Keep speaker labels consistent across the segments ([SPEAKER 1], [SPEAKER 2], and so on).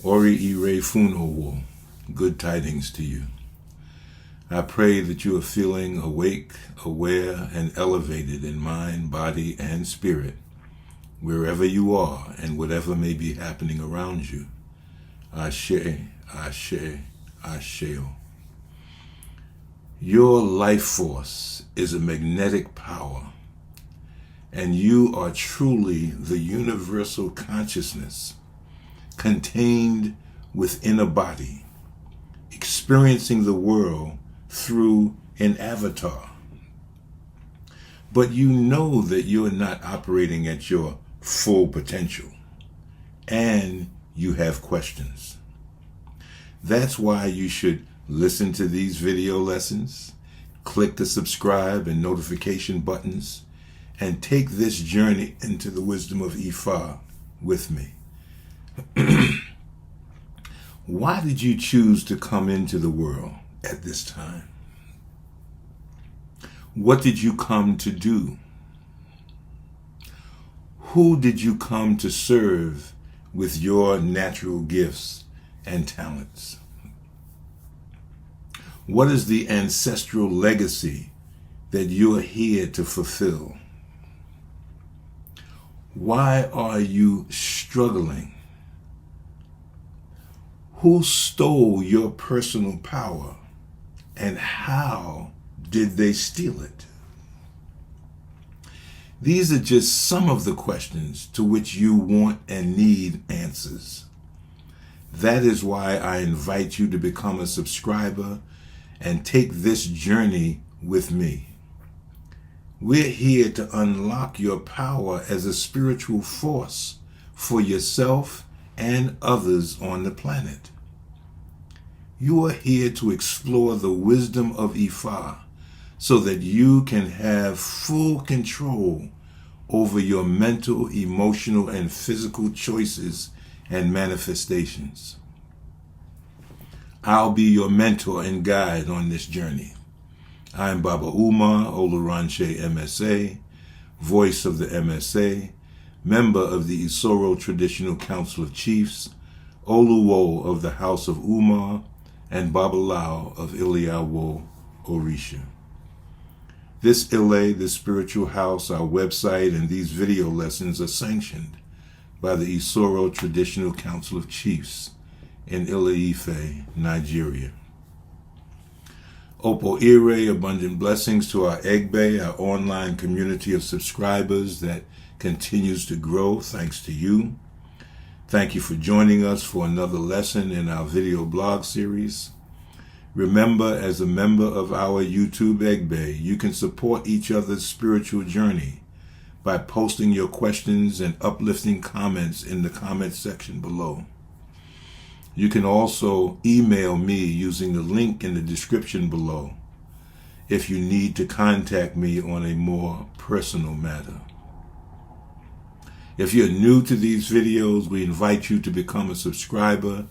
[SPEAKER 1] Oriire funo, good tidings to you. I pray that you are feeling awake, aware, and elevated in mind, body, and spirit, wherever you are and whatever may be happening around you. Ashe, Ashe, Asheo. Your life force is a magnetic power, and you are truly the universal consciousness contained within a body, experiencing the world through an avatar. But you know that you're not operating at your full potential, and you have questions. That's why you should listen to these video lessons, click the subscribe and notification buttons, and take this journey into the wisdom of Ifa with me. Why did you choose to come into the world at this time? What did you come to do? Who did you come to serve with your natural gifts and talents? What is the ancestral legacy that you are here to fulfill? Why are you struggling? Who stole your personal power, and how did they steal it? These are just some of the questions to which you want and need answers. That is why I invite you to become a subscriber and take this journey with me. We're here to unlock your power as a spiritual force for yourself and others on the planet. You are here to explore the wisdom of Ifa so that you can have full control over your mental, emotional, and physical choices and manifestations. I'll be your mentor and guide on this journey. I'm Baba Umar, Oluranse Emese, voice of the MSA, member of the Isoro Traditional Council of Chiefs, Oluwo of the House of Umar, and Babalao of Ile-Ife, Orisa. This Ile, the spiritual house, our website, and these video lessons are sanctioned by the Isoro Traditional Council of Chiefs in Ile-Ife, Nigeria. Oriire, abundant blessings to our Egbe, our online community of subscribers that continues to grow thanks to you. Thank you for joining us for another lesson in our video blog series. Remember, as a member of our YouTube Egbe, you can support each other's spiritual journey by posting your questions and uplifting comments in the comment section below. You can also email me using the link in the description below if you need to contact me on a more personal matter. If you're new to these videos, we invite you to become a subscriber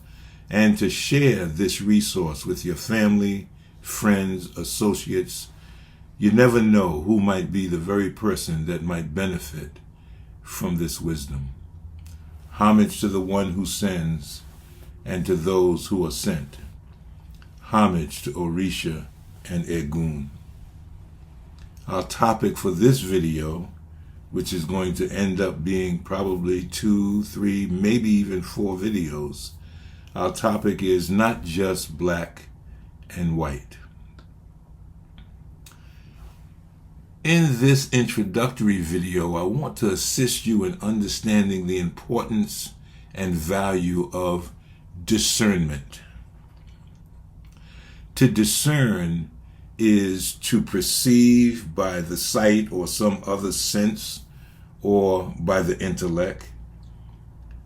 [SPEAKER 1] and to share this resource with your family, friends, associates. You never know who might be the very person that might benefit from this wisdom. Homage to the one who sends and to those who are sent. Homage to Orisa and Egun. Our topic for this video, which is going to end up being probably 2, 3, maybe even 4 videos, our topic is not just black and white. In this introductory video, I want to assist you in understanding the importance and value of discernment. To discern is to perceive by the sight or some other sense or by the intellect,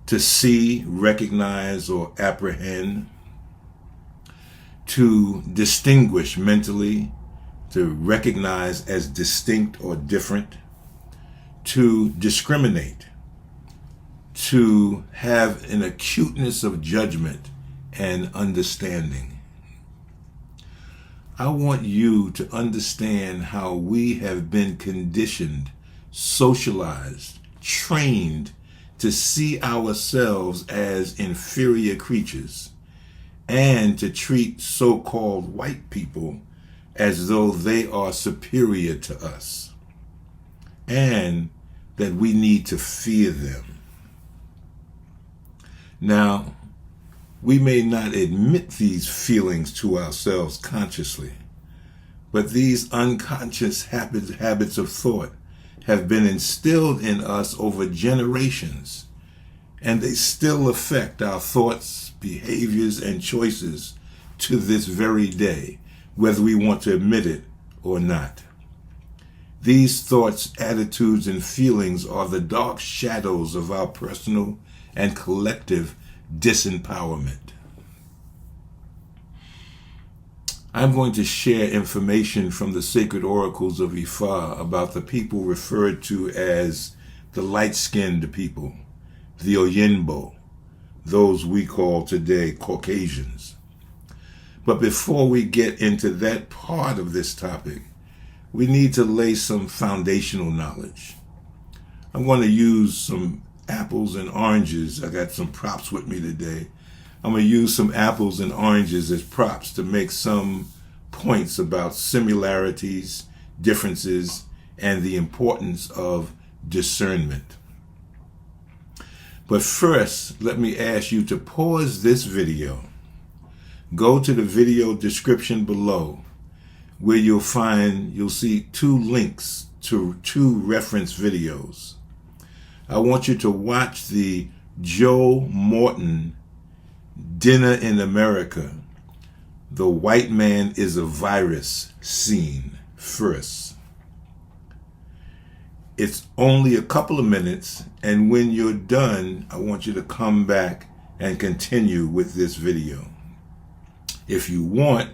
[SPEAKER 1] to see, recognize, or apprehend, to distinguish mentally, to recognize as distinct or different, to discriminate, to have an acuteness of judgment and understanding. I want you to understand how we have been conditioned, socialized, trained to see ourselves as inferior creatures and to treat so-called white people as though they are superior to us and that we need to fear them. Now, we may not admit these feelings to ourselves consciously, but these unconscious habits of thought have been instilled in us over generations, and they still affect our thoughts, behaviors, and choices to this very day, whether we want to admit it or not. These thoughts, attitudes, and feelings are the dark shadows of our personal and collective disempowerment. I'm going to share information from the sacred oracles of Ifa about the people referred to as the light-skinned people, the Oyinbo, those we call today Caucasians. But before we get into that part of this topic, we need to lay some foundational knowledge. I'm going to use some apples and oranges. I got some props with me today. I'm going to use some apples and oranges as props to make some points about similarities, differences, and the importance of discernment. But first, let me ask you to pause this video. Go to the video description below where you'll see 2 links to 2 reference videos. I want you to watch the Joe Morton Dinner in America, The White Man is a Virus scene first. It's only a couple of minutes, and when you're done, I want you to come back and continue with this video. If you want,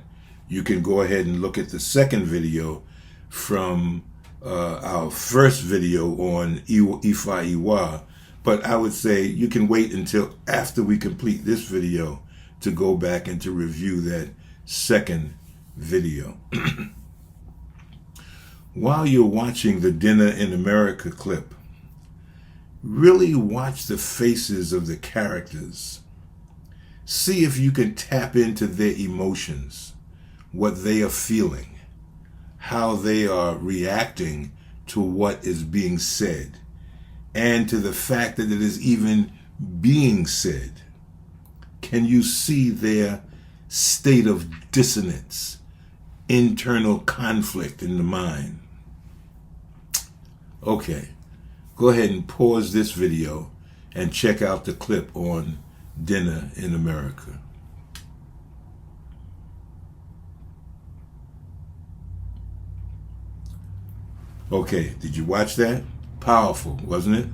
[SPEAKER 1] you can go ahead and look at the second video from our first video on Ifa, but I would say you can wait until after we complete this video to go back and to review that second video. While you're watching the Dinner in America clip, really watch the faces of the characters. See if you can tap into their emotions, what they are feeling, how they are reacting to what is being said, and to the fact that it is even being said. Can you see their state of dissonance, internal conflict in the mind? Okay, go ahead and pause this video and check out the clip on Dinner in America. Okay, did you watch that? Powerful, wasn't it?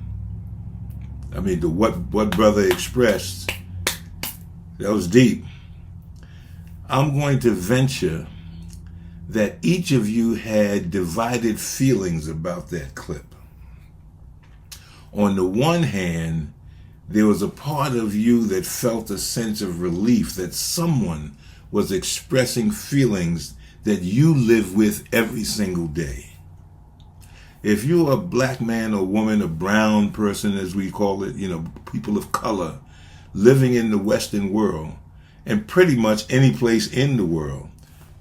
[SPEAKER 1] I mean, what brother expressed, that was deep. I'm going to venture that each of you had divided feelings about that clip. On the one hand, there was a part of you that felt a sense of relief that someone was expressing feelings that you live with every single day. If you're a black man or woman, a brown person as we call it, people of color, living in the Western world, and pretty much any place in the world,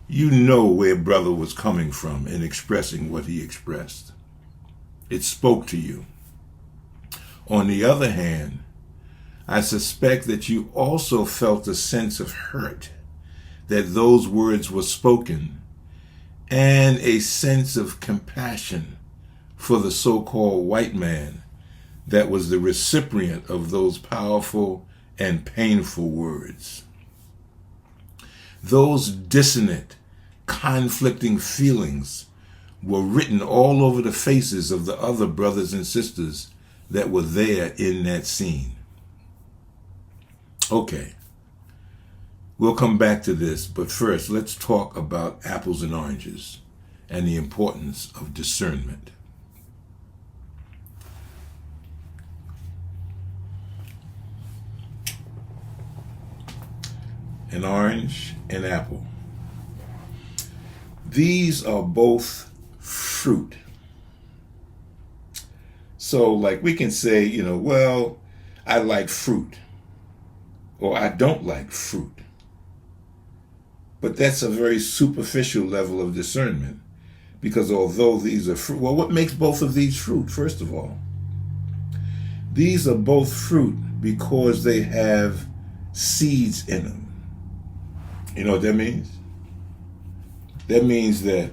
[SPEAKER 1] you know where brother was coming from in expressing what he expressed. It spoke to you. On the other hand, I suspect that you also felt a sense of hurt that those words were spoken, and a sense of compassion for the so-called white man that was the recipient of those powerful and painful words. Those dissonant, conflicting feelings were written all over the faces of the other brothers and sisters that were there in that scene. Okay, we'll come back to this, but first let's talk about apples and oranges and the importance of discernment. An orange, an apple. These are both fruit. So like we can say, well, I like fruit, or I don't like fruit. But that's a very superficial level of discernment, because although these are fruit, well, what makes both of these fruit? First of all, these are both fruit because they have seeds in them. You know what that means? That means that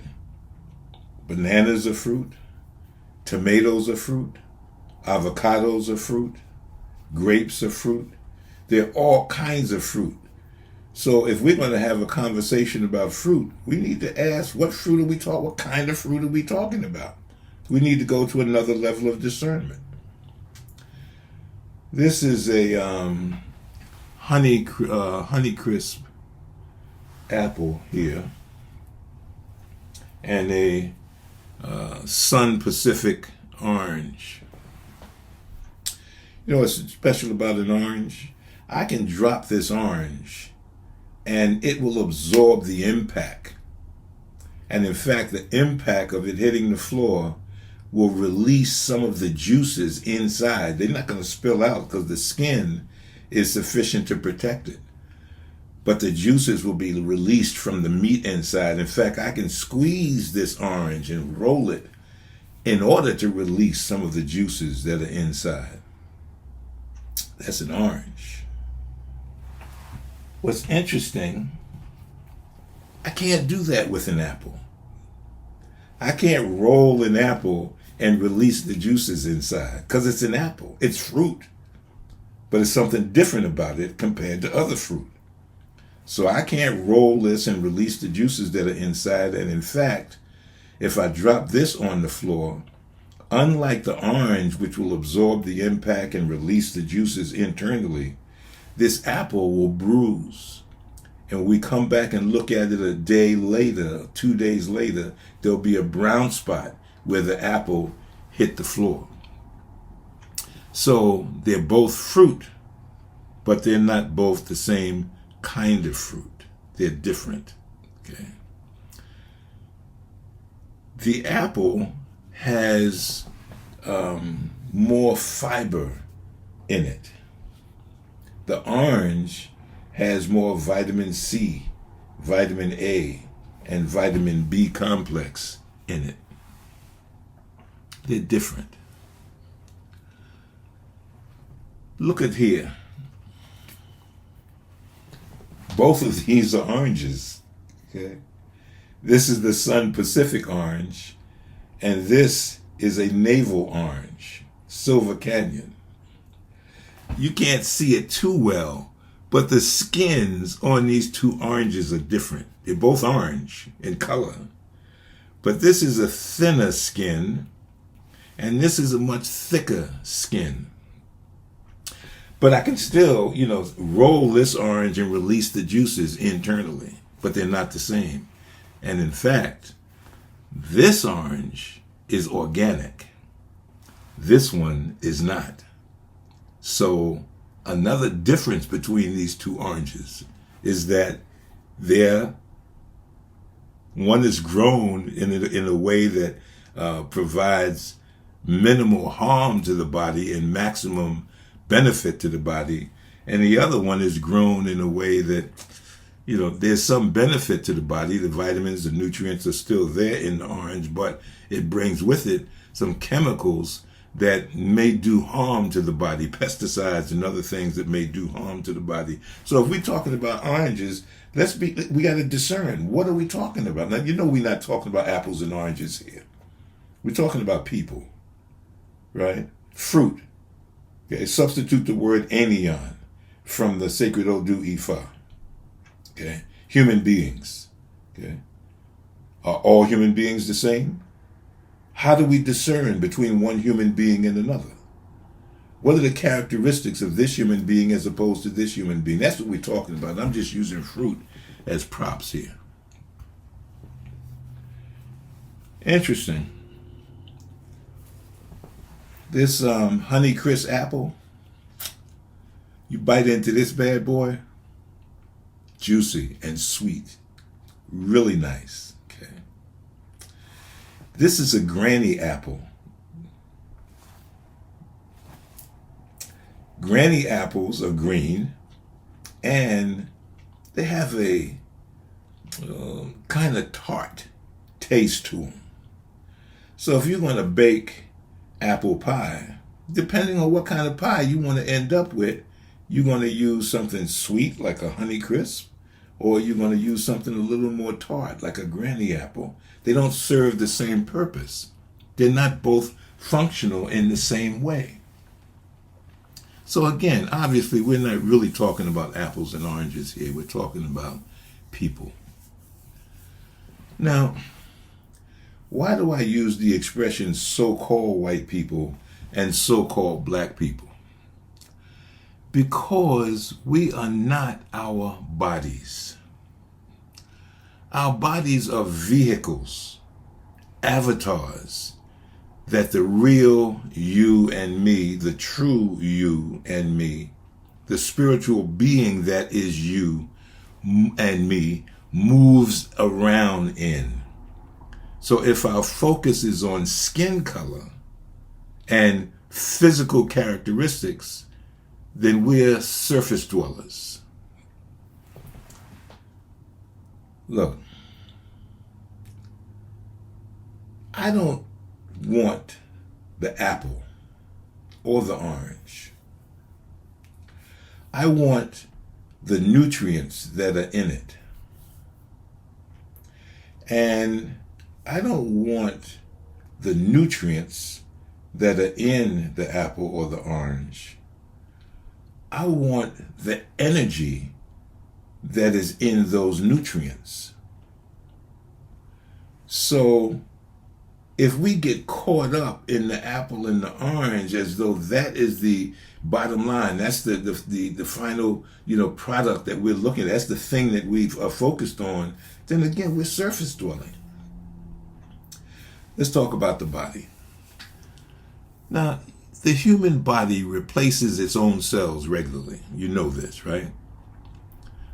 [SPEAKER 1] bananas are fruit, tomatoes are fruit, avocados are fruit, grapes are fruit. They're all kinds of fruit. So if we're going to have a conversation about fruit, we need to ask, what fruit are we talking? What kind of fruit are we talking about? We need to go to another level of discernment. This is a honey crisp apple here, and a Sun Pacific orange. You know what's special about an orange? I can drop this orange and it will absorb the impact. And in fact, the impact of it hitting the floor will release some of the juices inside. They're not going to spill out because the skin is sufficient to protect it. But the juices will be released from the meat inside. In fact, I can squeeze this orange and roll it in order to release some of the juices that are inside. That's an orange. What's interesting, I can't do that with an apple. I can't roll an apple and release the juices inside because it's an apple. It's fruit. But it's something different about it compared to other fruit. So I can't roll this and release the juices that are inside. And in fact, if I drop this on the floor, unlike the orange, which will absorb the impact and release the juices internally, this apple will bruise. And when we come back and look at it a day later, 2 days later, there'll be a brown spot where the apple hit the floor. So they're both fruit, but they're not both the same kind of fruit. They're different. Okay. The apple has more fiber in it. The orange has more vitamin C, vitamin A, and vitamin B complex in it. They're different. Look at here. Both of these are oranges. Okay. This is the Sun Pacific orange, and this is a navel orange, Silver Canyon. You can't see it too well, but the skins on these two oranges are different. They're both orange in color, but this is a thinner skin, and this is a much thicker skin. But I can still, roll this orange and release the juices internally, but they're not the same. And in fact, this orange is organic. This one is not. So another difference between these two oranges is that one is grown in a way that provides minimal harm to the body and maximum benefit to the body, and the other one is grown in a way that, there's some benefit to the body. The vitamins, the nutrients are still there in the orange, but it brings with it some chemicals that may do harm to the body, pesticides and other things that may do harm to the body. So if we're talking about oranges, we got to discern, what are we talking about? Now, we're not talking about apples and oranges here. We're talking about people, right? Fruit. Okay, substitute the word anion from the sacred Odu Ifa. Okay, human beings. Okay, are all human beings the same? How do we discern between one human being and another? What are the characteristics of this human being as opposed to this human being? That's what we're talking about. I'm just using fruit as props here. Interesting. This Honey Crisp apple, you bite into this bad boy, juicy and sweet, really nice. Okay. This is a granny apple. Granny apples are green, and they have a kind of tart taste to them. So if you're going to bake apple pie, depending on what kind of pie you want to end up with, you're going to use something sweet like a Honey Crisp, or you're going to use something a little more tart like a Granny apple. They don't serve the same purpose. They're not both functional in the same way. So again, obviously, we're not really talking about apples and oranges here. We're talking about people. Now, why do I use the expression so-called white people and so-called black people? Because we are not our bodies. Our bodies are vehicles, avatars, that the real you and me, the true you and me, the spiritual being that is you and me, moves around in. So if our focus is on skin color and physical characteristics, then we're surface dwellers. Look, I don't want the apple or the orange. I want the nutrients that are in it. And I don't want the nutrients that are in the apple or the orange. I want the energy that is in those nutrients. So if we get caught up in the apple and the orange as though that is the bottom line, that's the final product that we're looking at, that's the thing that we are focused on, then again, we're surface dwelling. Let's talk about the body. Now, the human body replaces its own cells regularly. You know this, right?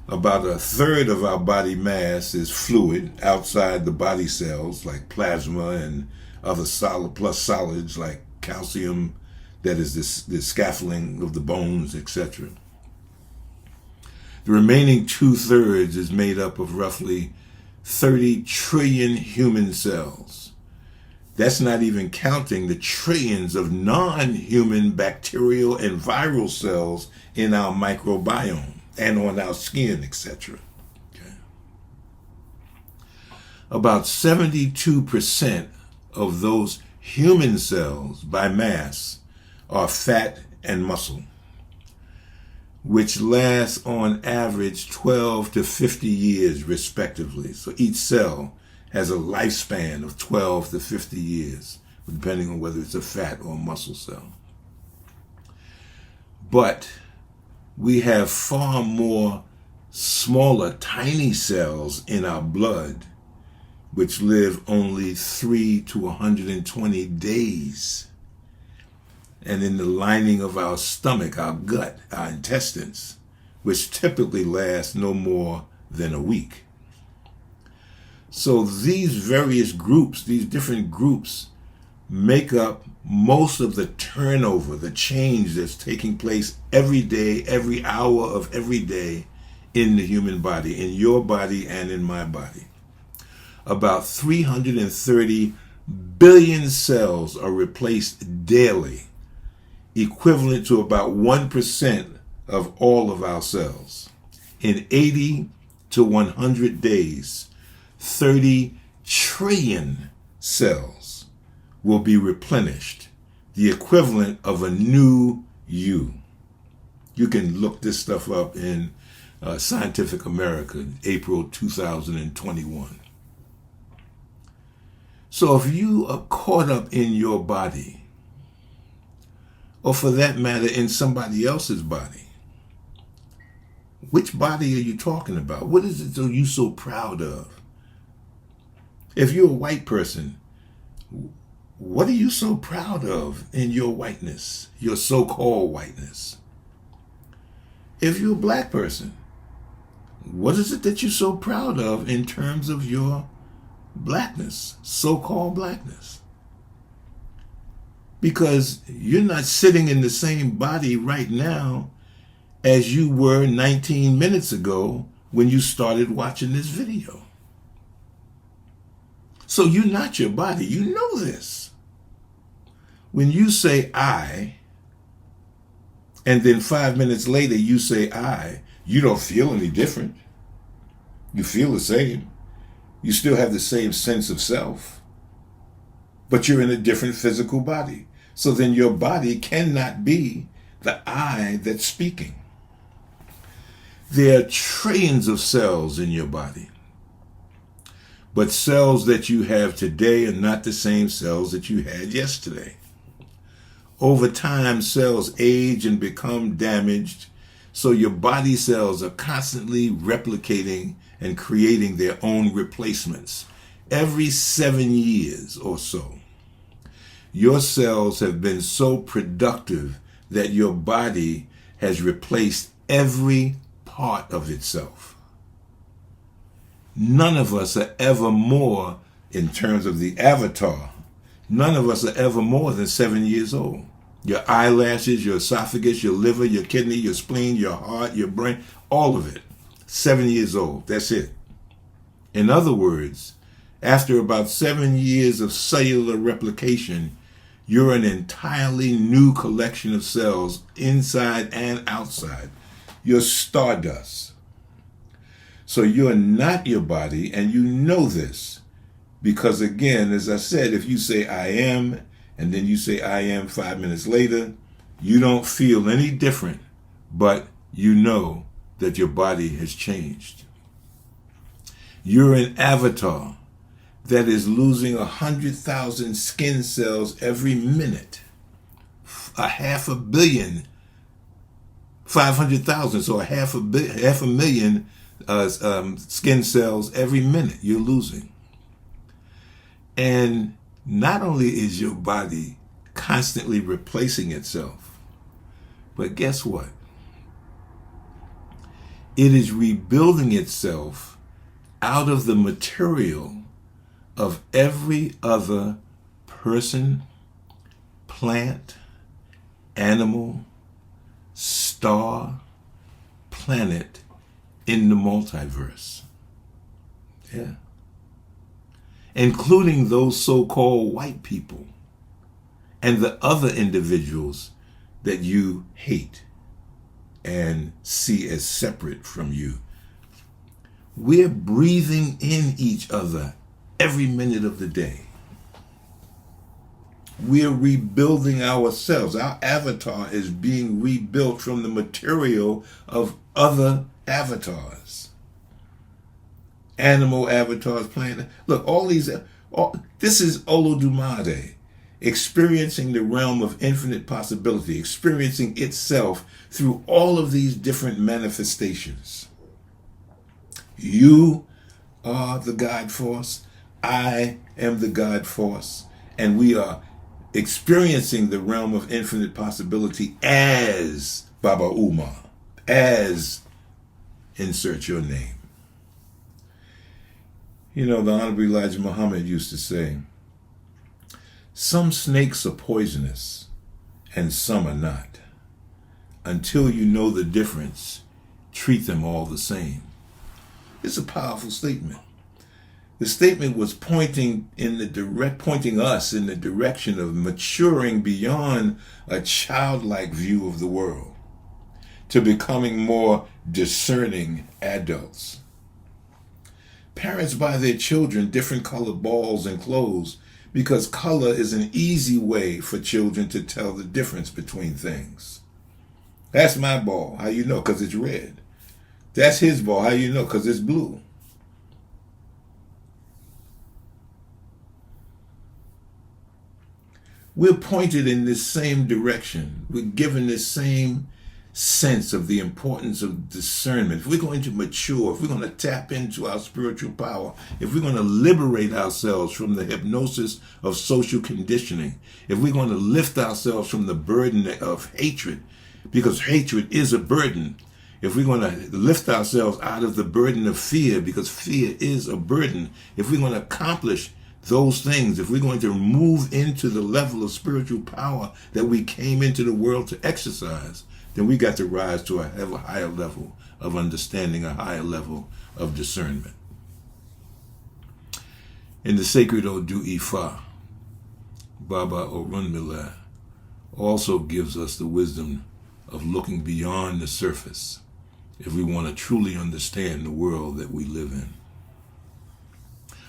[SPEAKER 1] About a third of our body mass is fluid outside the body cells, like plasma and other solid plus solids like calcium, that is the scaffolding of the bones, etc. The remaining 2/3 is made up of roughly 30 trillion human cells. That's not even counting the trillions of non-human bacterial and viral cells in our microbiome and on our skin, etc. Okay. About 72% of those human cells by mass are fat and muscle, which lasts on average 12 to 50 years respectively. So each cell has a lifespan of 12 to 50 years, depending on whether it's a fat or a muscle cell. But we have far more smaller, tiny cells in our blood, which live only 3 to 120 days. And in the lining of our stomach, our gut, our intestines, which typically last no more than a week. So these various groups, these different groups, make up most of the turnover, the change that's taking place every day, every hour of every day in the human body, in your body and in my body. About 330 billion cells are replaced daily, equivalent to about 1% of all of our cells. In 80 to 100 days, 30 trillion cells will be replenished, the equivalent of a new you. You can look this stuff up in Scientific American, April 2021. So if you are caught up in your body, or for that matter, in somebody else's body, which body are you talking about? What is it that you're so proud of? If you're a white person, what are you so proud of in your whiteness, your so-called whiteness? If you're a black person, what is it that you're so proud of in terms of your blackness, so-called blackness? Because you're not sitting in the same body right now as you were 19 minutes ago when you started watching this video. So you're not your body. You know this. When you say I, and then 5 minutes later you say I, you don't feel any different. You feel the same. You still have the same sense of self. But you're in a different physical body. So then your body cannot be the I that's speaking. There are trillions of cells in your body. But cells that you have today are not the same cells that you had yesterday. Over time, cells age and become damaged, so your body cells are constantly replicating and creating their own replacements. Every 7 years or so, your cells have been so productive that your body has replaced every part of itself. None of us are ever more, in terms of the avatar, none of us are ever more than 7 years old. Your eyelashes, your esophagus, your liver, your kidney, your spleen, your heart, your brain, all of it. 7 years old, that's it. In other words, after about 7 years of cellular replication, you're an entirely new collection of cells inside and outside. You're stardust. So you're not your body, and you know this. Because again, as I said, if you say I am, and then you say I am 5 minutes later, you don't feel any different, but you know that your body has changed. You're an avatar that is losing 100,000 skin cells every minute. 500 million, 500,000, so half a million skin cells every minute you're losing. And not only is your body constantly replacing itself, but guess what? It is rebuilding itself out of the material of every other person, plant, animal, star, planet in the multiverse. Yeah. Including those so-called white people and the other individuals that you hate and see as separate from you. We're breathing in each other every minute of the day. We're rebuilding ourselves. Our avatar is being rebuilt from the material of other avatars. Animal avatars, plant. Look, this is Olofi-dumare, experiencing the realm of infinite possibility, experiencing itself through all of these different manifestations. You are the God force. I am the God force. And we are experiencing the realm of infinite possibility as Baba Umar, as insert your name. You know, the Honorable Elijah Muhammad used to say, some snakes are poisonous and some are not. Until you know the difference, treat them all the same. It's a powerful statement. The statement was pointing us in the direction of maturing beyond a childlike view of the world to becoming more discerning adults. Parents buy their children different colored balls and clothes because color is an easy way for children to tell the difference between things. That's my ball. How you know? Because it's red. That's his ball. How you know? Because it's blue. We're pointed in this same direction. We're given this same sense of the importance of discernment. If we're going to mature, if we're going to tap into our spiritual power, if we're going to liberate ourselves from the hypnosis of social conditioning, if we're going to lift ourselves from the burden of hatred, because hatred is a burden, if we're going to lift ourselves out of the burden of fear, because fear is a burden, if we're going to accomplish those things, if we're going to move into the level of spiritual power that we came into the world to exercise, then we got to rise to a higher level of understanding, a higher level of discernment. In the sacred Odu Ifa, Baba Umar also gives us the wisdom of looking beyond the surface if we want to truly understand the world that we live in.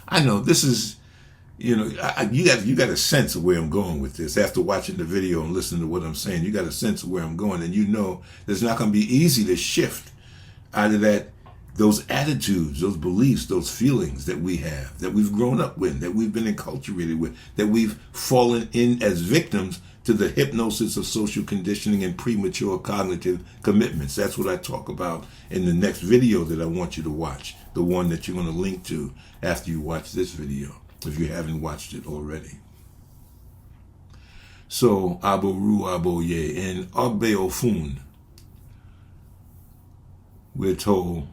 [SPEAKER 1] I know this is, you got a sense of where I'm going with this. After watching the video and listening to what I'm saying, you got a sense of where I'm going, and you know it's not going to be easy to shift out of those attitudes, those beliefs, those feelings that we have, that we've grown up with, that we've been enculturated with, that we've fallen in as victims to the hypnosis of social conditioning and premature cognitive commitments. That's what I talk about in the next video that I want you to watch, the one that you're going to link to after you watch this video, if you haven't watched it already. So, Aboru Aboye, in Ogbe Ofun, we're told,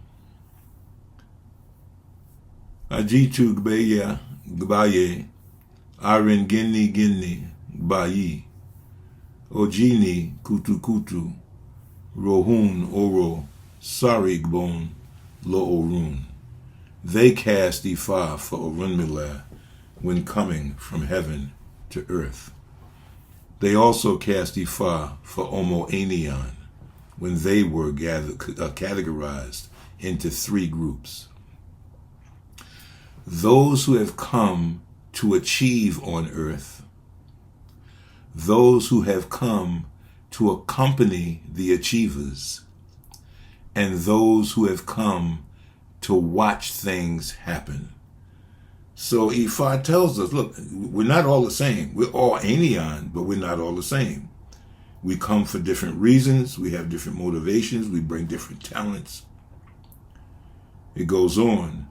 [SPEAKER 1] Ajitu Gbeya Gbaye, Arin Gini Gini Gbayi, Ojini Kutu Kutu, Rohun Oro, Sarigbon Lo Orun. They cast Ifa for Orunmila when coming from heaven to earth. They also cast Ifa for Omo Anion when they were categorized into 3 groups. Those who have come to achieve on earth, those who have come to accompany the achievers, and those who have come to watch things happen. So Ifa tells us, look, we're not all the same. We're all Anion, but we're not all the same. We come for different reasons. We have different motivations. We bring different talents. It goes on.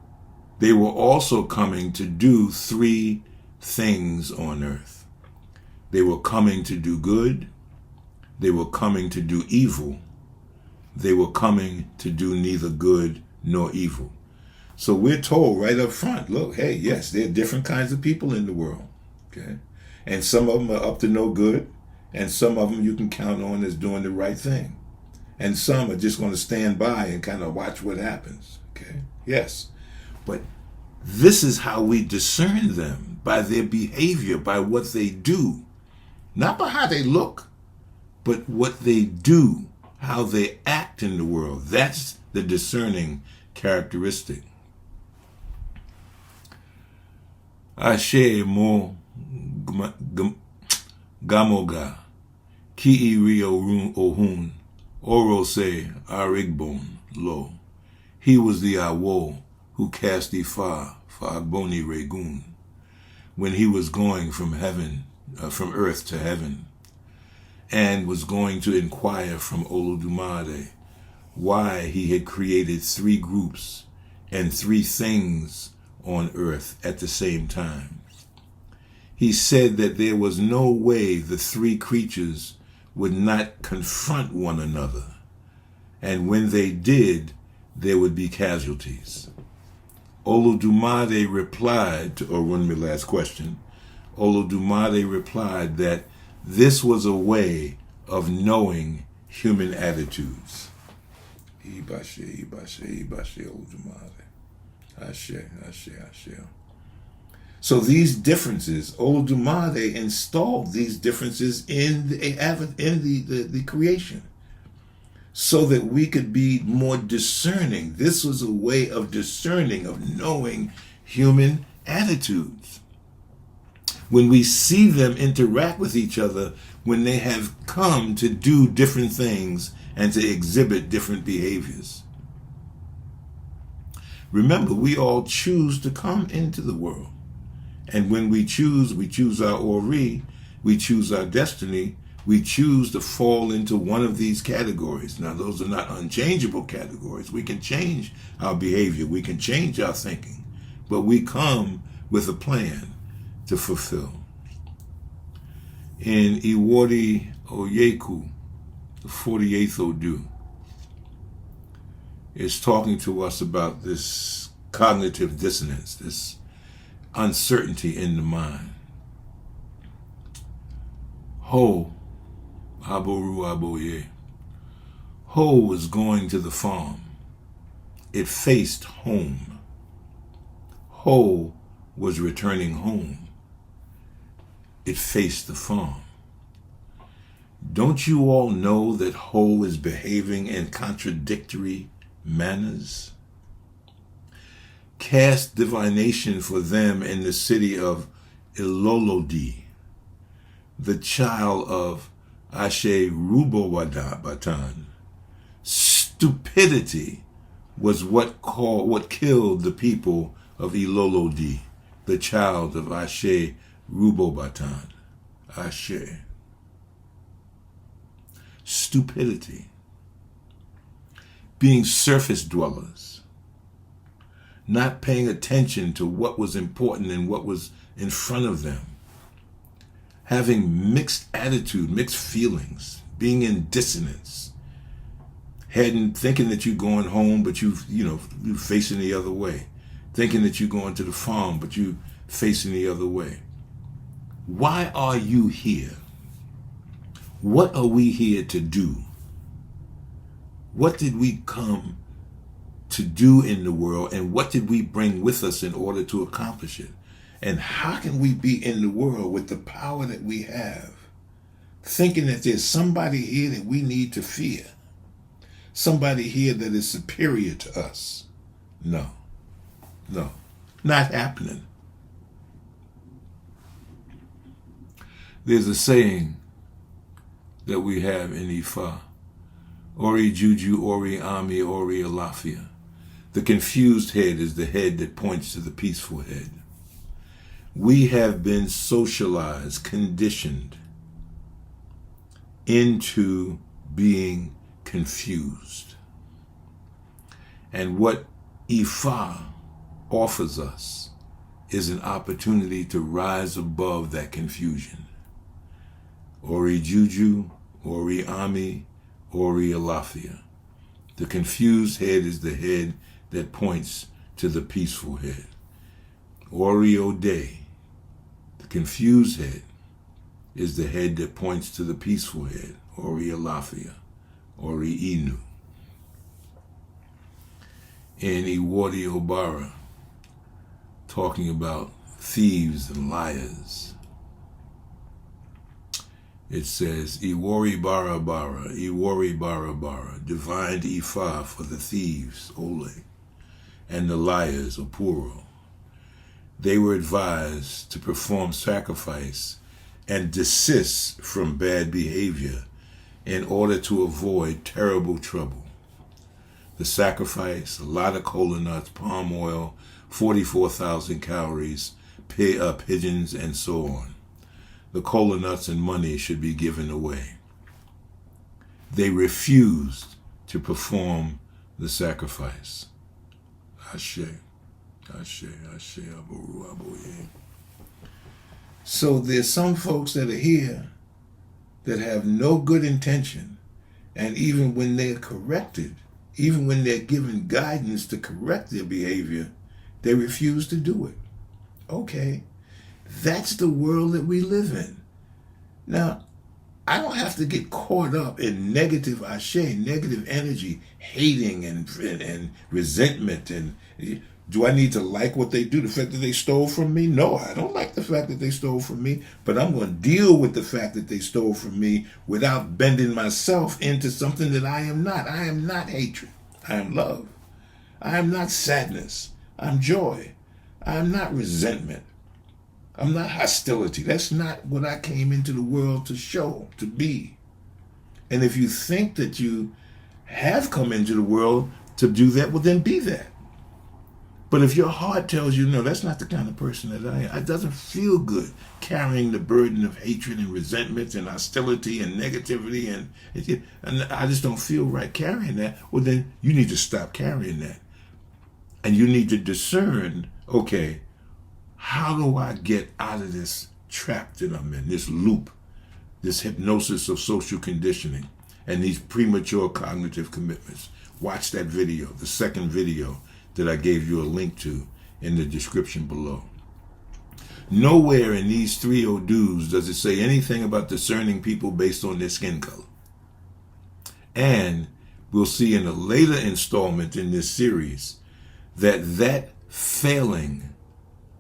[SPEAKER 1] They were also coming to do 3 things on earth. They were coming to do good. They were coming to do evil. They were coming to do neither good nor evil. So we're told right up front, look, hey, yes, there are different kinds of people in the world, okay? And some of them are up to no good, and some of them you can count on as doing the right thing. And some are just going to stand by and kind of watch what happens, okay? Yes. But this is how we discern them, by their behavior, by what they do. Not by how they look, but what they do, how they act in the world. That's the discerning characteristic. Ashe mo gamoga ki iri ohun orose arigbon lo. He was the Awo who cast Ifa for Agboni Regun when he was going from earth to heaven, and was going to inquire from Olofi-dumare why he had created 3 groups and 3 things on earth at the same time. He said that there was no way the 3 creatures would not confront one another, and when they did, there would be casualties. Olofi-dumare replied to Orunmila's question. Olofi-dumare replied that this was a way of knowing human attitudes. Ibashe, Olofi-dumare. Ashe. So these differences, Olofi-dumare installed these differences in the creation, so that we could be more discerning. This was a way of discerning, of knowing human attitudes. When we see them interact with each other, when they have come to do different things and to exhibit different behaviors. Remember, we all choose to come into the world. And when we choose our Ori, we choose our destiny, we choose to fall into one of these categories. Now, those are not unchangeable categories. We can change our behavior. We can change our thinking. But we come with a plan to fulfill. In Iwori Oyeku, the 48th Odu, it's talking to us about this cognitive dissonance, this uncertainty in the mind. Ho, aboru aboye. Ho was going to the farm. It faced home. Ho was returning home. It faced the farm. Don't you all know that Ho is behaving in contradictory manners? Cast divination for them in the city of Ilolodi, the child of Ashe-Rubobatan. Stupidity was what killed the people of Ilolodi, the child of Ashe-Rubobatan. Ashe. Stupidity. Being surface dwellers. Not paying attention to what was important and what was in front of them. Having mixed attitude, mixed feelings. Being in dissonance. Thinking that you're going home, but you're facing the other way. Thinking that you're going to the farm, but you're facing the other way. Why are you here? What are we here to do? What did we come to do in the world, and what did we bring with us in order to accomplish it? And how can we be in the world with the power that we have, thinking that there's somebody here that we need to fear? Somebody here that is superior to us? No, not happening. There's a saying that we have in Ifa, Ori Juju, Ori Ami, Ori Alafia. The confused head is the head that points to the peaceful head. We have been socialized, conditioned into being confused. And what Ifa offers us is an opportunity to rise above that confusion. Ori Juju, Ori Ami, Ori Alafia. The confused head is the head that points to the peaceful head. Ori Ode, the confused head, is the head that points to the peaceful head. Ori Alafia, Ori Inu. In Iwadi Obara, talking about thieves and liars, it says, Iwari bara bara, Iwari bara bara, divined Ifa for the thieves, Ole, and the liars, Opuro. They were advised to perform sacrifice and desist from bad behavior in order to avoid terrible trouble. The sacrifice, a lot of cola nuts, palm oil, 44,000 calories, pigeons, and so on. The cola nuts and money should be given away. They refused to perform the sacrifice. Ashe, Ashe, Ashe, Aboru, Aboye. So there's some folks that are here that have no good intention, and even when they're corrected, even when they're given guidance to correct their behavior, they refuse to do it. Okay. That's the world that we live in. Now, I don't have to get caught up in negative ashe, negative energy, hating and resentment. And do I need to like what they do? The fact that they stole from me? No, I don't like the fact that they stole from me, but I'm going to deal with the fact that they stole from me without bending myself into something that I am not. I am not hatred. I am love. I am not sadness. I'm joy. I am not resentment. I'm not hostility. That's not what I came into the world to show, to be. And if you think that you have come into the world to do that, well, then be that. But if your heart tells you, no, that's not the kind of person that I am, it doesn't feel good carrying the burden of hatred and resentment and hostility and negativity, and I just don't feel right carrying that, well, then you need to stop carrying that. And you need to discern, okay, how do I get out of this trap that I'm in, this loop, this hypnosis of social conditioning, and these premature cognitive commitments? Watch that video, the second video that I gave you a link to in the description below. Nowhere in these 3 Odus does it say anything about discerning people based on their skin color. And we'll see in a later installment in this series that failing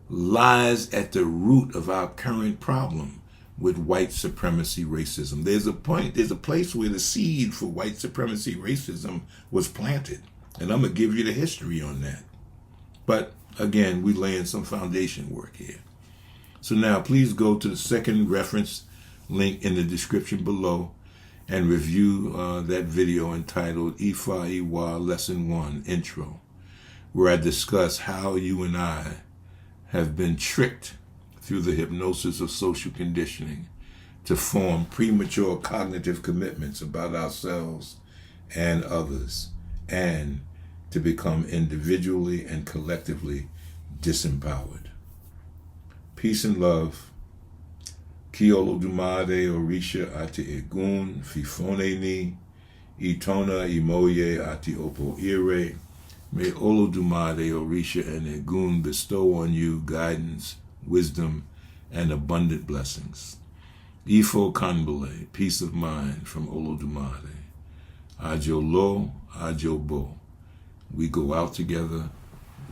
[SPEAKER 1] lies at the root of our current problem with white supremacy racism. There's a place where the seed for white supremacy racism was planted. And I'm going to give you the history on that. But again, we're laying some foundation work here. So now please go to the second reference link in the description below and review that video entitled Ifa Lesson 1 Intro, where I discuss how you and I have been tricked through the hypnosis of social conditioning to form premature cognitive commitments about ourselves and others, and to become individually and collectively disempowered. Peace and love. Ki Olofi-dumare Orisa ati egun fifone ni itona imoye ati Oriire. May Olofi-dumare Orisa and egun bestow on you guidance, wisdom, and abundant blessings. Ifo kanbele, peace of mind from Olofi-dumare. Ajo lo, ajo bo. We go out together,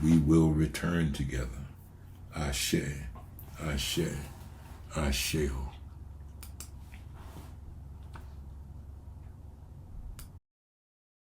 [SPEAKER 1] we will return together. Ashe, ashe, asheo.